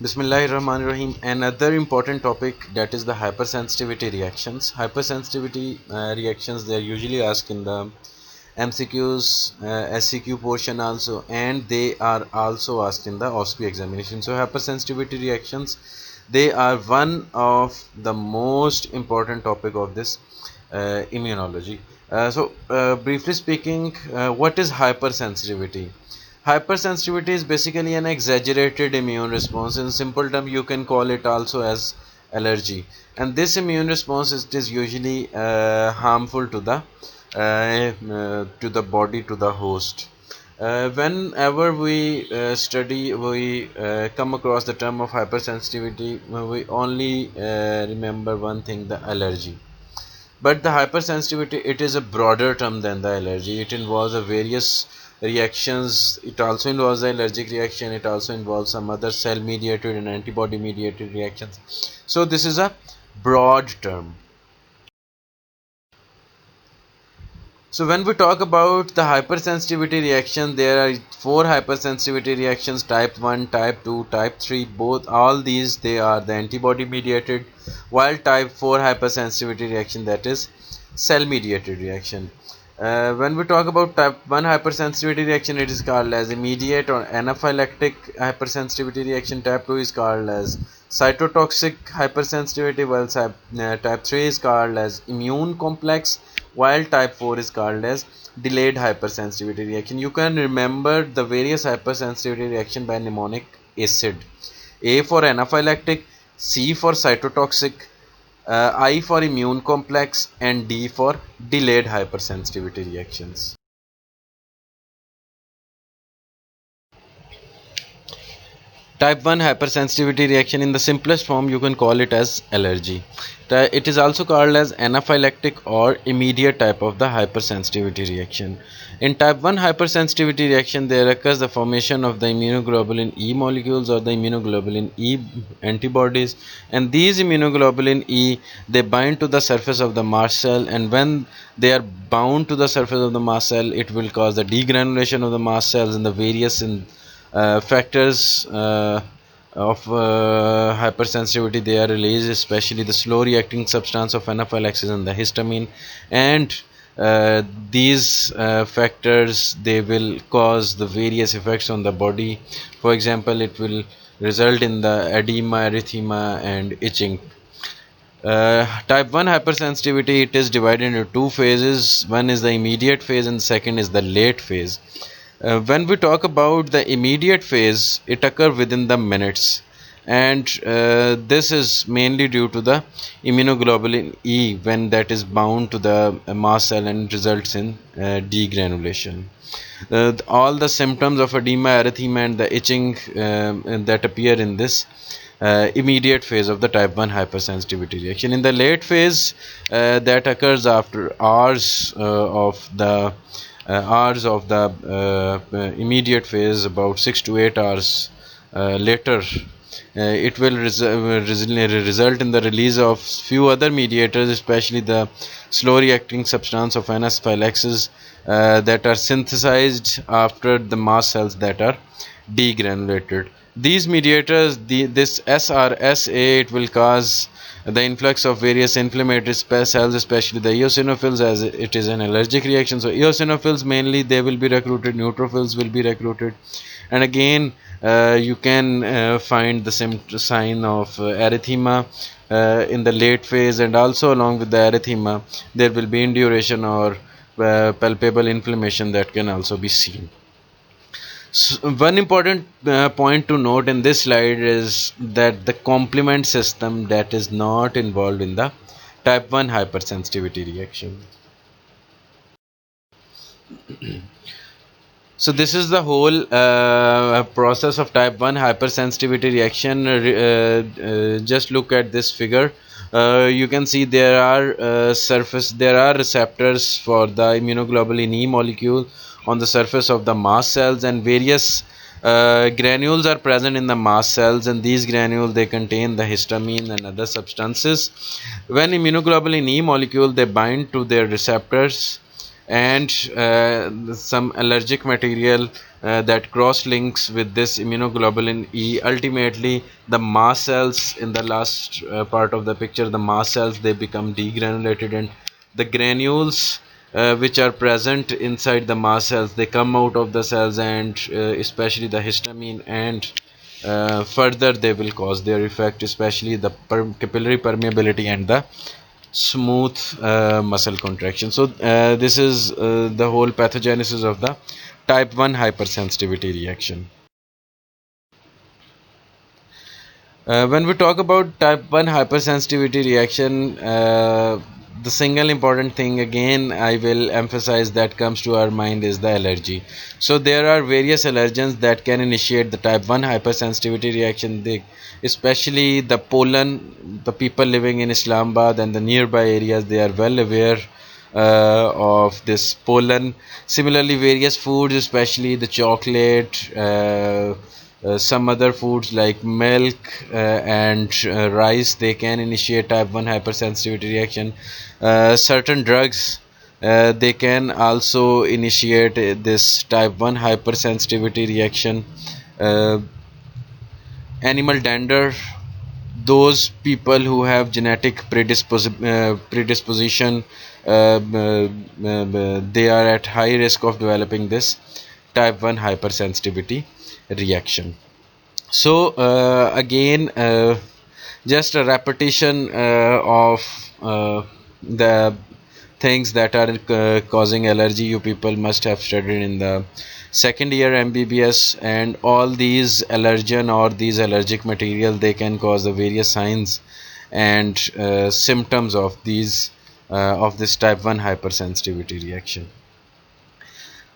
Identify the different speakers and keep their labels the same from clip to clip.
Speaker 1: Bismillahirrahmanirrahim. Another important topic, that is the hypersensitivity reactions. Hypersensitivity reactions, they are usually asked in the MCQs, SCQ portion also, and they are also asked in the OSCE examination. So hypersensitivity reactions, they are one of the most important topic of this immunology. Briefly speaking, what is hypersensitivity? Hypersensitivity is basically an exaggerated immune response. In simple term, you can call it also as allergy. And this immune response is usually harmful to the body, to the host. Whenever we we come across the term of hypersensitivity, we only remember one thing: the allergy. But the hypersensitivity, it is a broader term than the allergy. It involves a various reactions. It also involves the allergic reaction. It also involves some other cell mediated and antibody mediated reactions. So this is a broad term. So when we talk about the hypersensitivity reaction, there are four hypersensitivity reactions: type 1, type 2, type 3. Both all these, they are the antibody mediated, while type 4 hypersensitivity reaction, that is cell mediated reaction. When we talk about type 1 hypersensitivity reaction, it is called as immediate or anaphylactic hypersensitivity reaction. Type 2 is called as cytotoxic hypersensitivity, while type 3 is called as immune complex, while type 4 is called as delayed hypersensitivity reaction. You can remember the various hypersensitivity reaction by mnemonic acid: A for anaphylactic, C for cytotoxic, I for immune complex, and D for delayed hypersensitivity reactions. Type 1 hypersensitivity reaction, in the simplest form, you can call it as allergy. It is also called as anaphylactic or immediate type of the hypersensitivity reaction. In type 1 hypersensitivity reaction, there occurs the formation of the immunoglobulin E molecules or the immunoglobulin E antibodies, and these immunoglobulin E, they bind to the surface of the mast cell, and when they are bound to the surface of the mast cell, it will cause the degranulation of the mast cells, and the various factors of hypersensitivity, they are released, especially the slow reacting substance of anaphylaxis and the histamine. And these factors, they will cause the various effects on the body. For example, it will result in the edema, erythema, and itching. Type 1 hypersensitivity, it is divided into two phases. One is the immediate phase and second is the late phase. When we talk about the immediate phase, it occurs within the minutes, and this is mainly due to the immunoglobulin E when that is bound to the mast cell and results in degranulation. All the symptoms of edema, erythema, and the itching that appear in this immediate phase of the type 1 hypersensitivity reaction. In the late phase, that occurs after hours of the immediate phase, about 6 to 8 hours later, it will result in the release of few other mediators, especially the slow reacting substance of anaphylaxis that are synthesized after the mast cells that are degranulated. These mediators, this SRSA, it will cause the influx of various inflammatory cells, especially the eosinophils, as it is an allergic reaction. So eosinophils mainly, they will be recruited, neutrophils will be recruited, and again you can find the sign of erythema in the late phase, and also along with the erythema there will be induration or palpable inflammation that can also be seen. So one important point to note in this slide is that the complement system, that is not involved in the type 1 hypersensitivity reaction. So this is the whole process of type 1 hypersensitivity reaction. Just look at this figure. You can see there are there are receptors for the immunoglobulin E molecule on the surface of the mast cells, and various granules are present in the mast cells, and these granules, they contain the histamine and other substances. When immunoglobulin E molecule, they bind to their receptors, and some allergic material that cross links with this immunoglobulin E. Ultimately, the mast cells in the last part of the picture, the mast cells, they become degranulated, and the granules which are present inside the mast cells, they come out of the cells, and especially the histamine, and further they will cause their effect, especially the capillary permeability and the smooth muscle contraction. So this is the whole pathogenesis of the type 1 hypersensitivity reaction. When we talk about type 1 hypersensitivity reaction, the single important thing again I will emphasize that comes to our mind is the allergy. So there are various allergens that can initiate the type 1 hypersensitivity reaction. Especially the pollen, the people living in Islamabad and the nearby areas, they are well aware of this pollen. Similarly, various foods, especially the chocolate, some other foods like milk and rice, they can initiate type 1 hypersensitivity reaction. Certain drugs, they can also initiate this type 1 hypersensitivity reaction. Animal dander, those people who have genetic predisposition, they are at high risk of developing this type 1 hypersensitivity reaction. So again, just a repetition of the things that are causing allergy. You people must have studied in the second year MBBS, and all these allergen or these allergic material, they can cause the various signs and symptoms of these of this type 1 hypersensitivity reaction.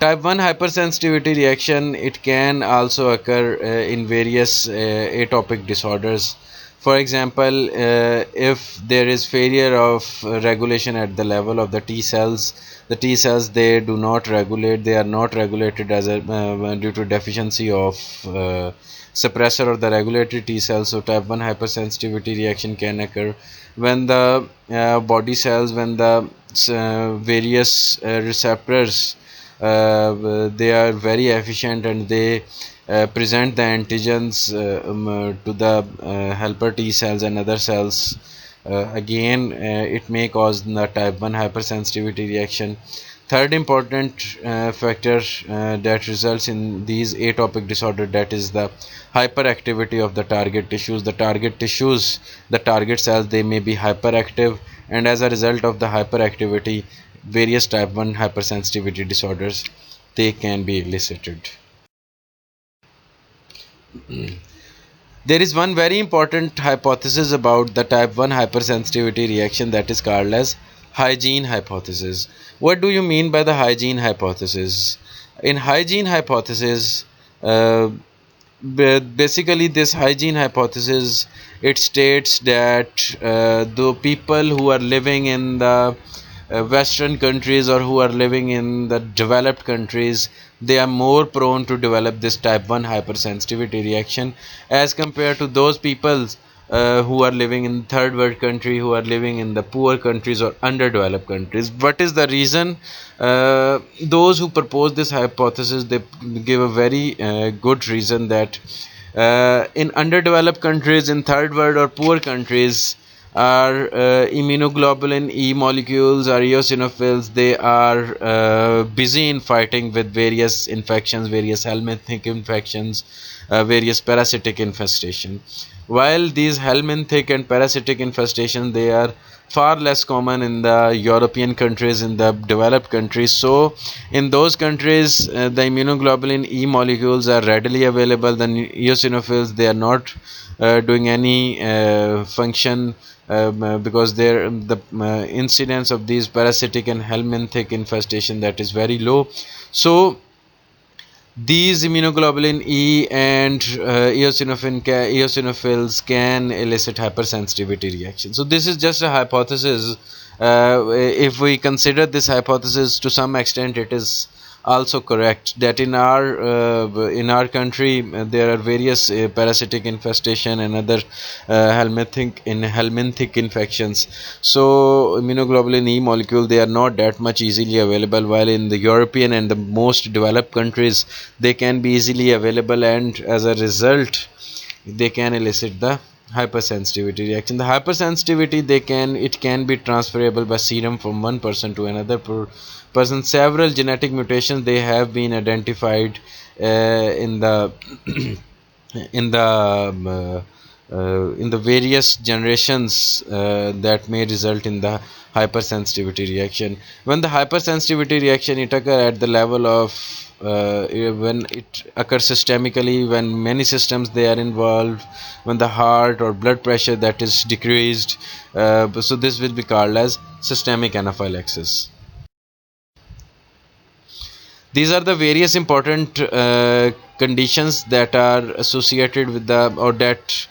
Speaker 1: Type 1 hypersensitivity reaction, it can also occur in various atopic disorders. For example, if there is failure of regulation at the level of the T cells, they do not regulate, they are not regulated as a due to deficiency of suppressor of the regulatory T cells. So type 1 hypersensitivity reaction can occur when the body cells, when the various receptors, they are very efficient, and they present the antigens to the helper T cells and other cells. Again, it may cause the type 1 hypersensitivity reaction. Third important factor that results in these atopic disorder, that is the hyperactivity of the target tissues. The target cells, they may be hyperactive, and as a result of the hyperactivity, various type 1 hypersensitivity disorders, they can be elicited. There is one very important hypothesis about the type 1 hypersensitivity reaction, that is called as hygiene hypothesis. What do you mean by the hygiene hypothesis? In hygiene hypothesis, basically this hygiene hypothesis, it states that the people who are living in the Western countries, or who are living in the developed countries, they are more prone to develop this type 1 hypersensitivity reaction as compared to those people who are living in third world country, who are living in the poor countries or underdeveloped countries. What is the reason? Those who propose this hypothesis, they give a very good reason that in underdeveloped countries, in third world or poor countries, are immunoglobulin E molecules, are eosinophils, they are busy in fighting with various infections, various helminthic infections, various parasitic infestation. While these helminthic and parasitic infestation, they are far less common in the European countries, in the developed countries. So in those countries, the immunoglobulin E molecules are readily available. The eosinophils, they are not doing any function because the incidence of these parasitic and helminthic infestation, that is very low. So these immunoglobulin E and eosinophils can elicit hypersensitivity reaction. So this is just a hypothesis. If we consider this hypothesis, to some extent it is also correct that in our country there are various parasitic infestation and other helminthic infections. So immunoglobulin E molecule, they are not that much easily available, while in the European and the most developed countries they can be easily available, and as a result they can elicit the hypersensitivity reaction. The hypersensitivity, it can be transferable by serum from one person to another person. Several genetic mutations they have been identified in the in the various generations that may result in the hypersensitivity reaction. When the hypersensitivity reaction it occur at the level of when it occurs systemically, when many systems they are involved, when the heart or blood pressure that is decreased, so this will be called as systemic anaphylaxis. These are the various important conditions that are associated with the, or that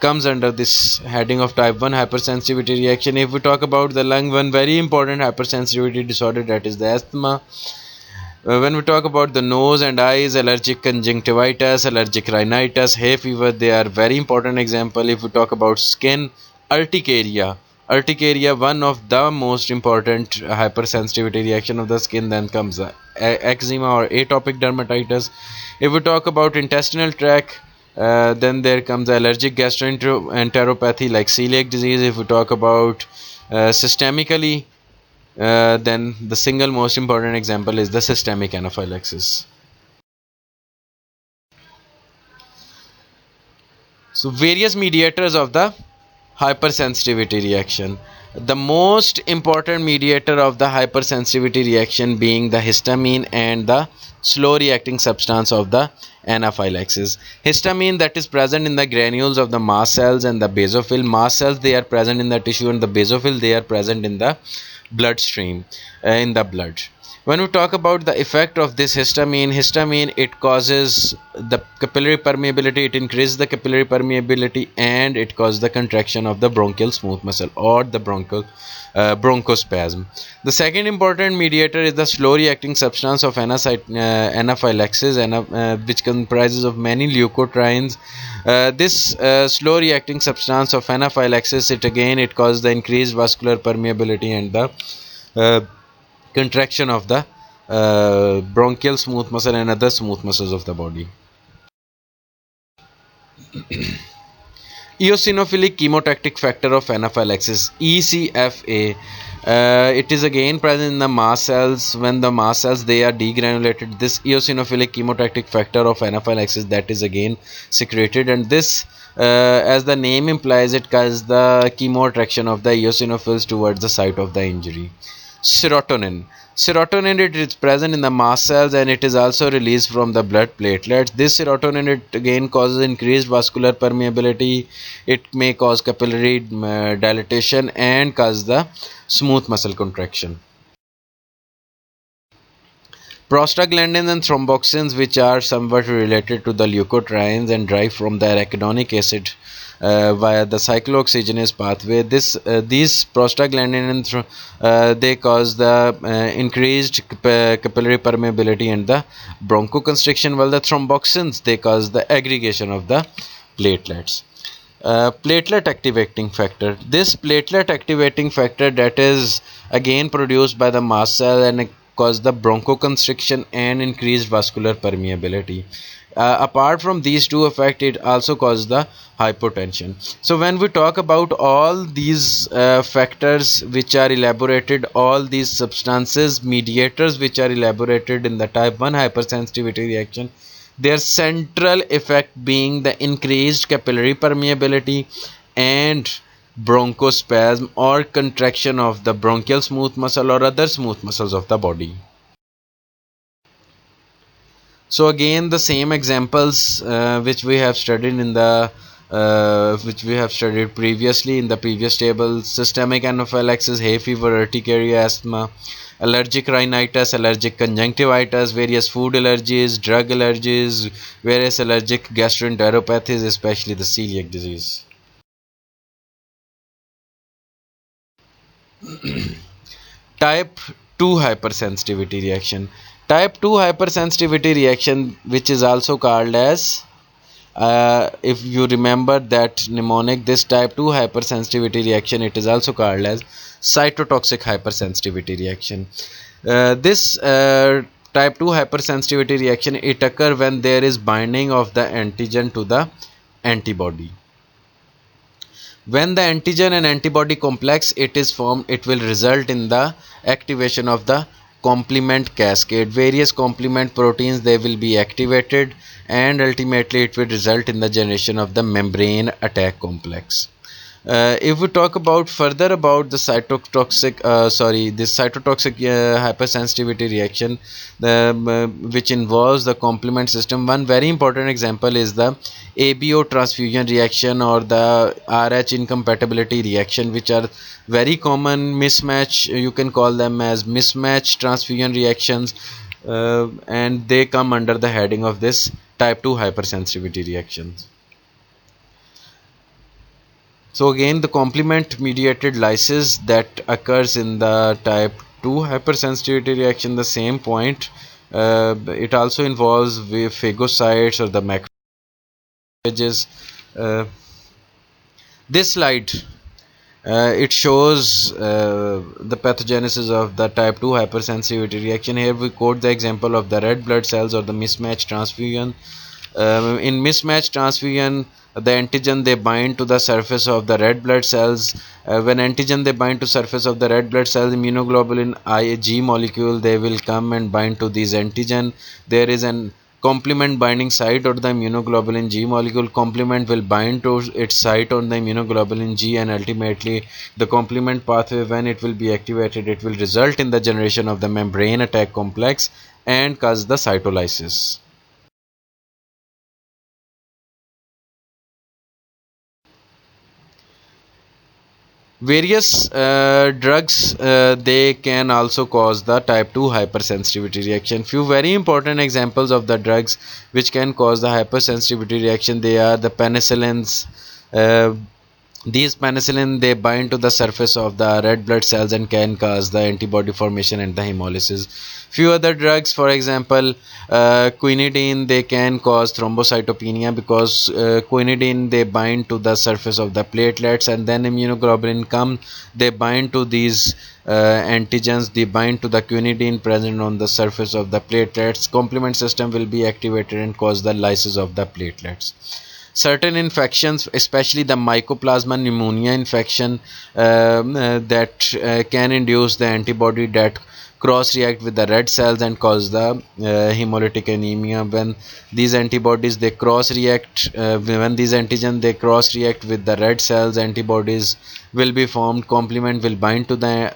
Speaker 1: comes under this heading of type 1 hypersensitivity reaction. If we talk about the lung, one very important hypersensitivity disorder, that is the asthma. When we talk about the nose and eyes, allergic conjunctivitis, allergic rhinitis, hay fever, they are very important example. If we talk about skin, urticaria. Urticaria, one of the most important hypersensitivity reaction of the skin. Then comes eczema or atopic dermatitis. If we talk about intestinal tract, then there comes allergic gastroenteropathy like celiac disease. If we talk about systemically, then the single most important example is the systemic anaphylaxis. So various mediators of the hypersensitivity reaction. The most important mediator of the hypersensitivity reaction being the histamine and the slow reacting substance of the anaphylaxis. Histamine, that is present in the granules of the mast cells and the basophil. Mast cells, they are present in the tissue, and the basophil, they are present in the bloodstream, in the blood. When we talk about the effect of this histamine, it causes the capillary permeability, it increases the capillary permeability, and it causes the contraction of the bronchial smooth muscle or the bronchospasm. The second important mediator is the slow reacting substance of anaphylaxis, which comprises of many leukotrienes. This slow reacting substance of anaphylaxis, it causes the increased vascular permeability and the uh, contraction of the bronchial smooth muscle and other smooth muscles of the body. Eosinophilic chemotactic factor of anaphylaxis, ECFA. It is again present in the mast cells. When the mast cells they are degranulated, this eosinophilic chemotactic factor of anaphylaxis, that is again secreted, and this as the name implies, it causes the chemo attraction of the eosinophils towards the site of the injury. Serotonin. Serotonin, it is present in the mast cells, and it is also released from the blood platelets. This serotonin, it again causes increased vascular permeability. It may cause capillary dilatation and cause the smooth muscle contraction. Prostaglandins and thromboxans, which are somewhat related to the leukotrienes and drive from the arachidonic acid via the cyclooxygenase pathway. These prostaglandins they cause the increased capillary permeability and the bronchoconstriction, while the thromboxans they cause the aggregation of the platelets. Platelet activating factor. This platelet activating factor, that is again produced by the mast cell and cause the bronchoconstriction and increased vascular permeability. Apart from these two effects, it also causes the hypotension. So when we talk about all these factors which are elaborated, all these substances, mediators which are elaborated in the type 1 hypersensitivity reaction, their central effect being the increased capillary permeability and bronchospasm or contraction of the bronchial smooth muscle or other smooth muscles of the body. So again, the same examples which we have studied previously in the previous table: systemic anaphylaxis, hay fever, urticaria, asthma, allergic rhinitis, allergic conjunctivitis, various food allergies, drug allergies, various allergic gastroenteropathies, especially the celiac disease. Type 2 hypersensitivity reaction. Type 2 hypersensitivity reaction, which is also called as, if you remember that mnemonic, this type 2 hypersensitivity reaction, it is also called as cytotoxic hypersensitivity reaction. This type 2 hypersensitivity reaction, it occurs when there is binding of the antigen to the antibody. When the antigen and antibody complex it is formed, it will result in the activation of the complement cascade. Various complement proteins, they will be activated, and ultimately it will result in the generation of the membrane attack complex. If we talk about further about the this cytotoxic hypersensitivity reaction, which involves the complement system, one very important example is the ABO transfusion reaction or the RH incompatibility reaction, which are very common mismatch. You can call them as mismatch transfusion reactions, and they come under the heading of this type 2 hypersensitivity reactions. So again, the complement mediated lysis that occurs in the type 2 hypersensitivity reaction, the same point, it also involves phagocytes or the macrophages. This slide, it shows the pathogenesis of the type 2 hypersensitivity reaction. Here we quote the example of the red blood cells or the mismatch transfusion. In mismatch transfusion, the antigen they bind to the surface of the red blood cells. When antigen they bind to surface of the red blood cells, immunoglobulin Ig molecule, they will come and bind to these antigen. There is an complement binding site or the immunoglobulin G molecule. Complement will bind to its site on the immunoglobulin G, and ultimately the complement pathway, when it will be activated, it will result in the generation of the membrane attack complex and cause the cytolysis. Various drugs, they can also cause the type 2 hypersensitivity reaction. Few very important examples of the drugs which can cause the hypersensitivity reaction, they are the penicillins. These penicillin, they bind to the surface of the red blood cells and can cause the antibody formation and the hemolysis. Few other drugs, for example, quinidine, they can cause thrombocytopenia because quinidine, they bind to the surface of the platelets, and then immunoglobulin come, they bind to these antigens, they bind to the quinidine present on the surface of the platelets. Complement system will be activated and cause the lysis of the platelets. Certain infections, especially the mycoplasma pneumonia infection, that can induce the antibody that cross react with the red cells and cause the hemolytic anemia. When these antibodies they cross react, when these antigen they cross react with the red cells, antibodies will be formed. Complement will bind to the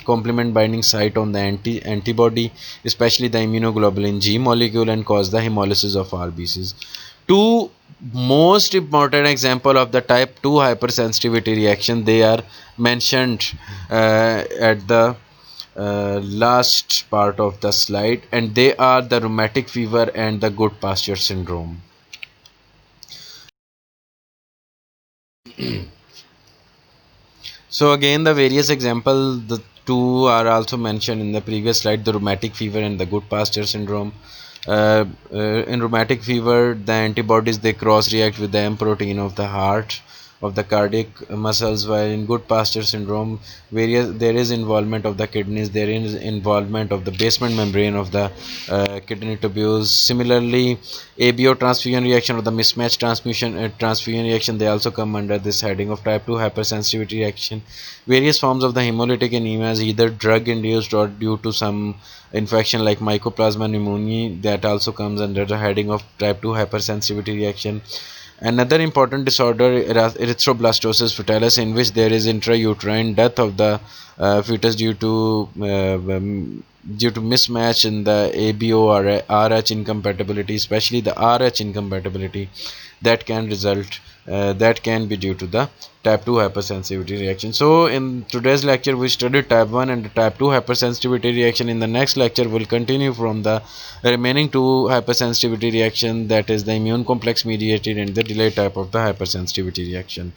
Speaker 1: complement binding site on the antibody, especially the immunoglobulin G molecule, and cause the hemolysis of RBCs. Two most important example of the type 2 hypersensitivity reaction, they are mentioned at the last part of the slide, and they are the rheumatic fever and the Goodpasture syndrome. So again, the various examples, the two are also mentioned in the previous slide, the rheumatic fever and the Goodpasture syndrome. In rheumatic fever, the antibodies they cross react with the M protein of the heart, of the cardiac muscles, while in Goodpasture syndrome, there is involvement of the kidneys, there is involvement of the basement membrane of the kidney tubules. Similarly, ABO transfusion reaction or the mismatch transfusion reaction, they also come under this heading of type 2 hypersensitivity reaction. Various forms of the hemolytic anemia is either drug induced or due to some infection like mycoplasma pneumonia, that also comes under the heading of type 2 hypersensitivity reaction. Another important disorder, erythroblastosis fetalis, in which there is intrauterine death of the fetus due to mismatch in the ABO or RH incompatibility, especially the RH incompatibility, that can result, that can be due to the type 2 hypersensitivity reaction. So in today's lecture we studied type 1 and type 2 hypersensitivity reaction. In the next lecture we'll continue from the remaining two hypersensitivity reaction, that is the immune complex mediated and the delayed type of the hypersensitivity reaction.